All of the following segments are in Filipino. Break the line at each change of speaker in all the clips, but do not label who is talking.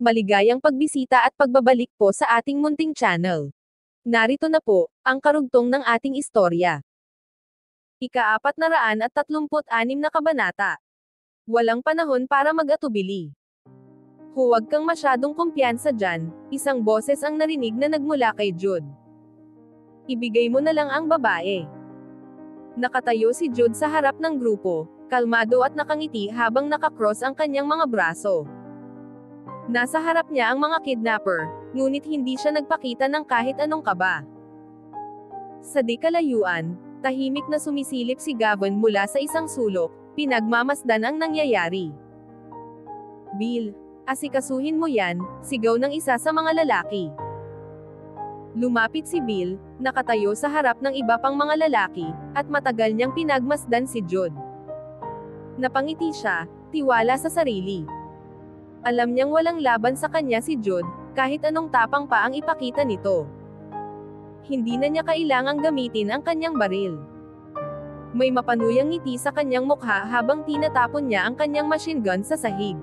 Maligayang pagbisita at pagbabalik po sa ating munting channel. Narito na po, ang karugtong ng ating istorya. Ika-436 na kabanata. Walang panahon para mag-atubili. Huwag kang masyadong kumpiyansa dyan, isang boses ang narinig na nagmula kay Jude. Ibigay mo na lang ang babae. Nakatayo si Jude sa harap ng grupo, kalmado at nakangiti habang nakakross ang kanyang mga braso. Nasa harap niya ang mga kidnapper, ngunit hindi siya nagpakita ng kahit anong kaba. Sa di kalayuan, tahimik na sumisilip si Gavin mula sa isang sulok, pinagmamasdan ang nangyayari. "Bill, asikasuhin mo yan," sigaw ng isa sa mga lalaki. Lumapit si Bill, nakatayo sa harap ng iba pang mga lalaki, at matagal niyang pinagmasdan si Jude. Napangiti siya, tiwala sa sarili. Alam niyang walang laban sa kanya si Jude, kahit anong tapang pa ang ipakita nito. Hindi na niya kailangang gamitin ang kanyang baril. May mapanuyang ngiti sa kanyang mukha habang tinatapon niya ang kanyang machine gun sa sahig.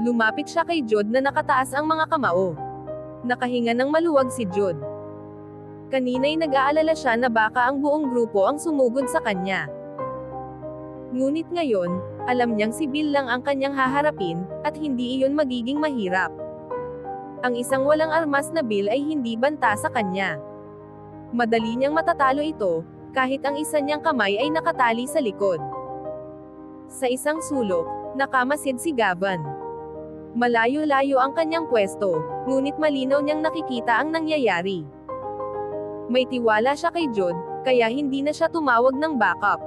Lumapit siya kay Jude na nakataas ang mga kamao. Nakahinga ng maluwag si Jude. Kanina'y nag-aalala siya na baka ang buong grupo ang sumugod sa kanya. Ngunit ngayon, alam niyang si Bill lang ang kanyang haharapin, at hindi iyon magiging mahirap. Ang isang walang armas na Bill ay hindi banta sa kanya. Madali niyang matatalo ito, kahit ang isa niyang kamay ay nakatali sa likod. Sa isang sulok, nakamasid si Gavin. Malayo-layo ang kanyang pwesto, ngunit malinaw niyang nakikita ang nangyayari. May tiwala siya kay Jude, kaya hindi na siya tumawag ng backup.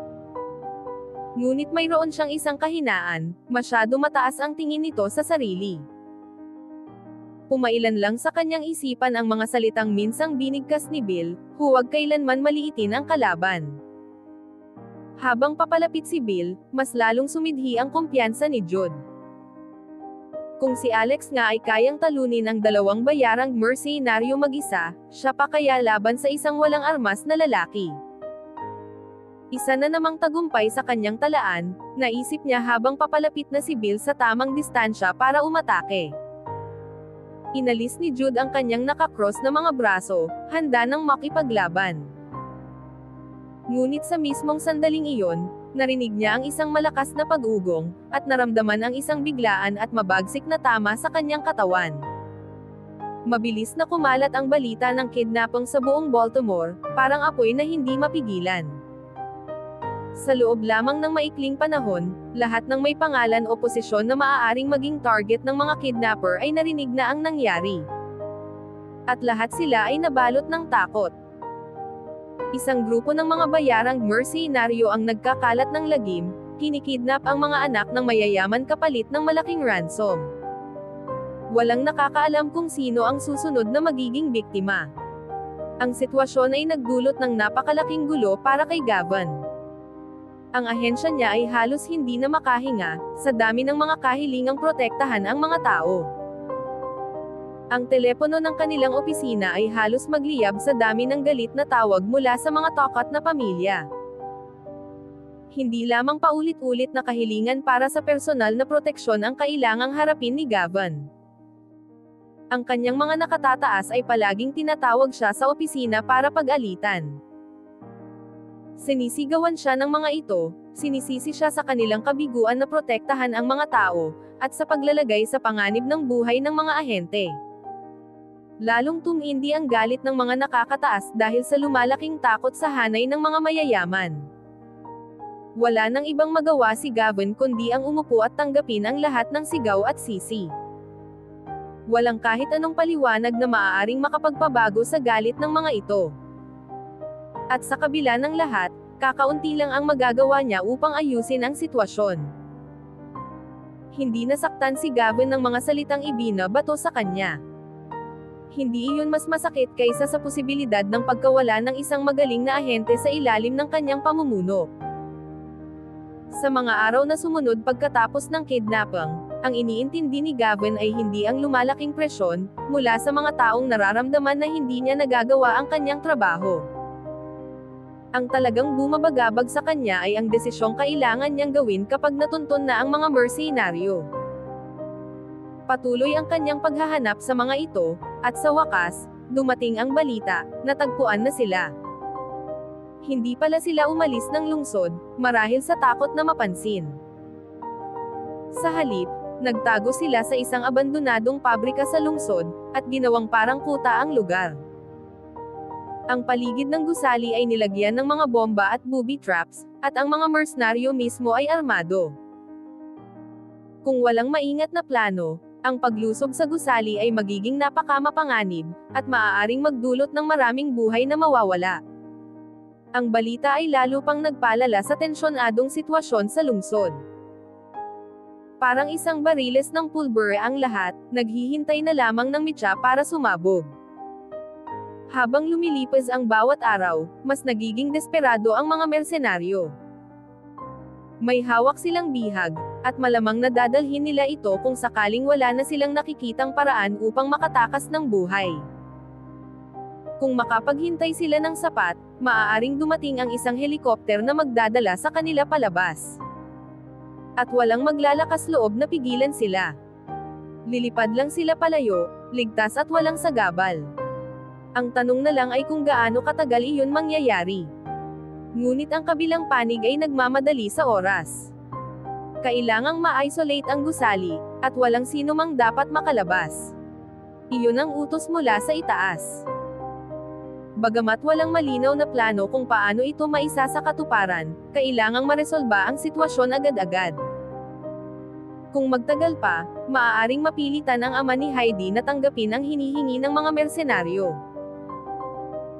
Ngunit mayroon siyang isang kahinaan, masyado mataas ang tingin nito sa sarili. Pumailan lang sa kanyang isipan ang mga salitang minsang binigkas ni Bill, huwag kailanman maliitin ang kalaban. Habang papalapit si Bill, mas lalong sumidhi ang kumpiyansa ni Jude. Kung si Alex nga ay kayang talunin ang dalawang bayarang mercenaryo mag-isa, siya pa kaya laban sa isang walang armas na lalaki. Isa na namang tagumpay sa kanyang talaan, naisip niya habang papalapit na si Bill sa tamang distansya para umatake. Inalis ni Jude ang kanyang nakakross na mga braso, handa nang makipaglaban. Ngunit sa mismong sandaling iyon, narinig niya ang isang malakas na pag-ugong, at naramdaman ang isang biglaan at mabagsik na tama sa kanyang katawan. Mabilis na kumalat ang balita ng kidnapping sa buong Baltimore, parang apoy na hindi mapigilan. Sa loob lamang ng maikling panahon, lahat ng may pangalan o posisyon na maaaring maging target ng mga kidnapper ay narinig na ang nangyari. At lahat sila ay nabalot ng takot. Isang grupo ng mga bayarang mercenaryo ang nagkakalat ng lagim, kinikidnap ang mga anak ng mayayaman kapalit ng malaking ransom. Walang nakakaalam kung sino ang susunod na magiging biktima. Ang sitwasyon ay nagdulot ng napakalaking gulo para kay Gavin. Ang ahensya niya ay halos hindi na makahinga, sa dami ng mga kahilingang protektahan ang mga tao. Ang telepono ng kanilang opisina ay halos magliyab sa dami ng galit na tawag mula sa mga tokat na pamilya. Hindi lamang paulit-ulit na kahilingan para sa personal na proteksyon ang kailangang harapin ni Gavin. Ang kanyang mga nakatataas ay palaging tinatawag siya sa opisina para pag-alitan. Sinisigawan siya ng mga ito, sinisisi siya sa kanilang kabiguan na protektahan ang mga tao, at sa paglalagay sa panganib ng buhay ng mga ahente. Lalong tumindi ang galit ng mga nakakataas dahil sa lumalaking takot sa hanay ng mga mayayaman. Wala nang ibang magawa si Gavin kundi ang umupo at tanggapin ang lahat ng sigaw at sisi. Walang kahit anong paliwanag na maaaring makapagpabago sa galit ng mga ito. At sa kabila ng lahat, kakaunti lang ang magagawa niya upang ayusin ang sitwasyon. Hindi nasaktan si Gavin ng mga salitang ibinabato sa kanya. Hindi iyon mas masakit kaysa sa posibilidad ng pagkawala ng isang magaling na ahente sa ilalim ng kanyang pamumuno. Sa mga araw na sumunod pagkatapos ng kidnapping, ang iniintindi ni Gavin ay hindi ang lumalaking presyon, mula sa mga taong nararamdaman na hindi niya nagagawa ang kanyang trabaho. Ang talagang bumabagabag sa kanya ay ang desisyong kailangan niyang gawin kapag natuntun na ang mga mercenaryo. Patuloy ang kanyang paghahanap sa mga ito, at sa wakas, dumating ang balita, natagpuan na sila. Hindi pala sila umalis ng lungsod, marahil sa takot na mapansin. Sa halip, nagtago sila sa isang abandonadong pabrika sa lungsod, at ginawang parang kuta ang lugar. Ang paligid ng gusali ay nilagyan ng mga bomba at booby traps, at ang mga mercenaryo mismo ay armado. Kung walang maingat na plano, ang paglusob sa gusali ay magiging napakamapanganib, at maaaring magdulot ng maraming buhay na mawawala. Ang balita ay lalo pang nagpalala sa tensyonadong sitwasyon sa lungsod. Parang isang bariles ng pulbure ang lahat, naghihintay na lamang ng mitya para sumabog. Habang lumilipas ang bawat araw, mas nagiging desperado ang mga mersenaryo. May hawak silang bihag, at malamang nadadalhin nila ito kung sakaling wala na silang nakikitang paraan upang makatakas ng buhay. Kung makapaghintay sila ng sapat, maaaring dumating ang isang helikopter na magdadala sa kanila palabas. At walang maglalakas loob na pigilan sila. Lilipad lang sila palayo, ligtas at walang sagabal. Ang tanong na lang ay kung gaano katagal iyon mangyayari. Ngunit ang kabilang panig ay nagmamadali sa oras. Kailangang ma-isolate ang gusali, at walang sino mang dapat makalabas. Iyon ang utos mula sa itaas. Bagamat walang malinaw na plano kung paano ito maisa sa katuparan, kailangang maresolba ang sitwasyon agad-agad. Kung magtagal pa, maaaring mapilitan ang ama ni Heidi na tanggapin ang hinihingi ng mga mersenaryo.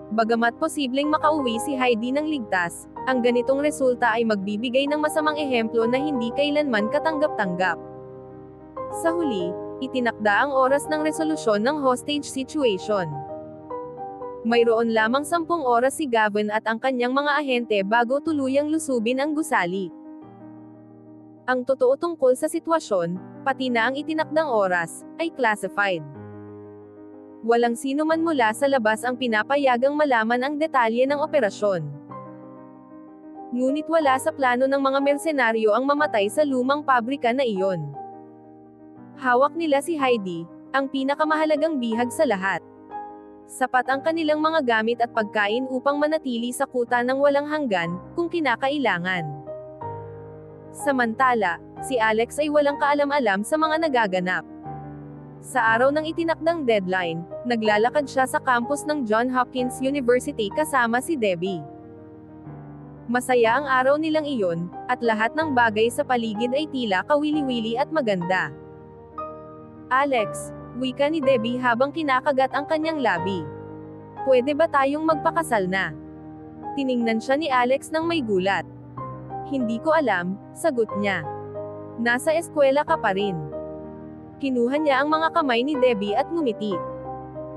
Bagamat posibleng makauwi si Heidi ng ligtas, ang ganitong resulta ay magbibigay ng masamang ehemplo na hindi kailanman katanggap-tanggap. Sa huli, itinakda ang oras ng resolusyon ng hostage situation. Mayroon lamang 10 oras si Gavin at ang kanyang mga ahente bago tuluyang lusubin ang gusali. Ang totoo tungkol sa sitwasyon, pati na ang itinakdang oras, ay classified. Walang sino man mula sa labas ang pinapayagang malaman ang detalye ng operasyon. Ngunit wala sa plano ng mga mersenaryo ang mamatay sa lumang pabrika na iyon. Hawak nila si Heidi, ang pinakamahalagang bihag sa lahat. Sapat ang kanilang mga gamit at pagkain upang manatili sa kuta ng walang hanggan, kung kinakailangan. Samantala, si Alex ay walang kaalam-alam sa mga nagaganap. Sa araw ng itinakdang deadline, naglalakad siya sa campus ng Johns Hopkins University kasama si Debbie. Masaya ang araw nilang iyon, at lahat ng bagay sa paligid ay tila kawili-wili at maganda. Alex, wika ni Debbie habang kinakagat ang kanyang labi. Pwede ba tayong magpakasal na? Tiningnan siya ni Alex nang may gulat. Hindi ko alam, sagot niya. Nasa eskwela ka pa rin. Kinuha niya ang mga kamay ni Debbie at ngumiti.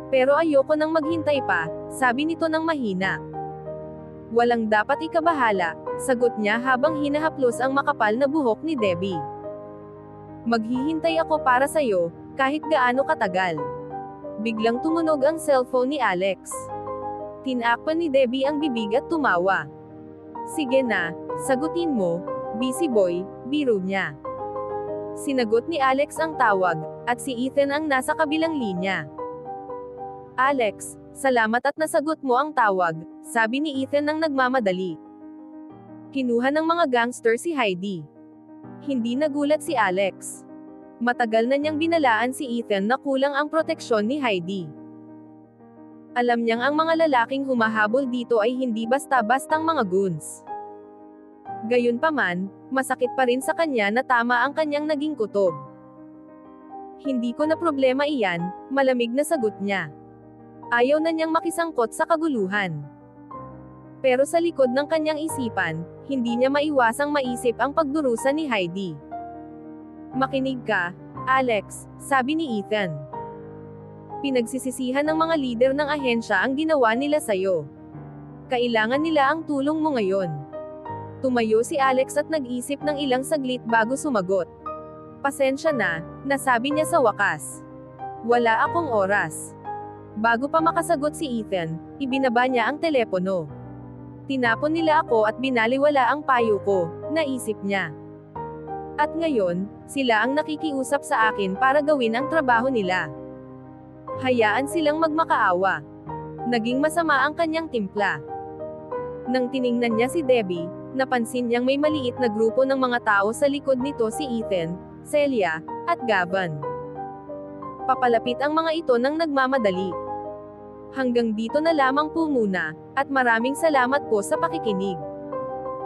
Pero ayoko nang maghintay pa, sabi nito ng mahina. Walang dapat ikabahala, sagot niya habang hinahaplos ang makapal na buhok ni Debbie. Maghihintay ako para sa'yo, kahit gaano katagal. Biglang tumunog ang cellphone ni Alex. Tinakpan ni Debbie ang bibig at tumawa. Sige na, sagutin mo, busy boy, biro niya. Sinagot ni Alex ang tawag, at si Ethan ang nasa kabilang linya. Alex, salamat at nasagot mo ang tawag, sabi ni Ethan nang nagmamadali. Kinuha ng mga gangster si Heidi. Hindi nagulat si Alex. Matagal na niyang binalaan si Ethan na kulang ang proteksyon ni Heidi. Alam niyang ang mga lalaking humahabol dito ay hindi basta-bastang mga goons. Gayunpaman, masakit pa rin sa kanya na tama ang kanyang naging kutob. Hindi ko na problema iyan, malamig na sagot niya. Ayaw na niyang makisangkot sa kaguluhan. Pero sa likod ng kanyang isipan, hindi niya maiwasang maisip ang pagdurusa ni Heidi. Makinig ka, Alex, sabi ni Ethan. Pinagsisisihan ng mga lider ng ahensya ang ginawa nila sa'yo. Kailangan nila ang tulong mo ngayon. Tumayo si Alex at nag-isip ng ilang saglit bago sumagot. Pasensya na, nasabi niya sa wakas. Wala akong oras. Bago pa makasagot si Ethan, ibinaba niya ang telepono. Tinapon nila ako at binaliwala ang payo ko, naisip niya. At ngayon, sila ang nakikiusap sa akin para gawin ang trabaho nila. Hayaan silang magmakaawa. Naging masama ang kanyang timpla. Nang tiningnan niya si Debbie, napansin niyang may maliit na grupo ng mga tao sa likod nito, si Ethan, Celia, at Gavin. Papalapit ang mga ito nang nagmamadali. Hanggang dito na lamang po muna, at maraming salamat po sa pakikinig.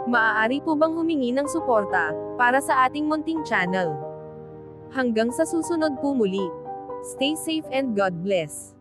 Maaari po bang humingi ng suporta para sa ating munting channel? Hanggang sa susunod po muli. Stay safe and God bless.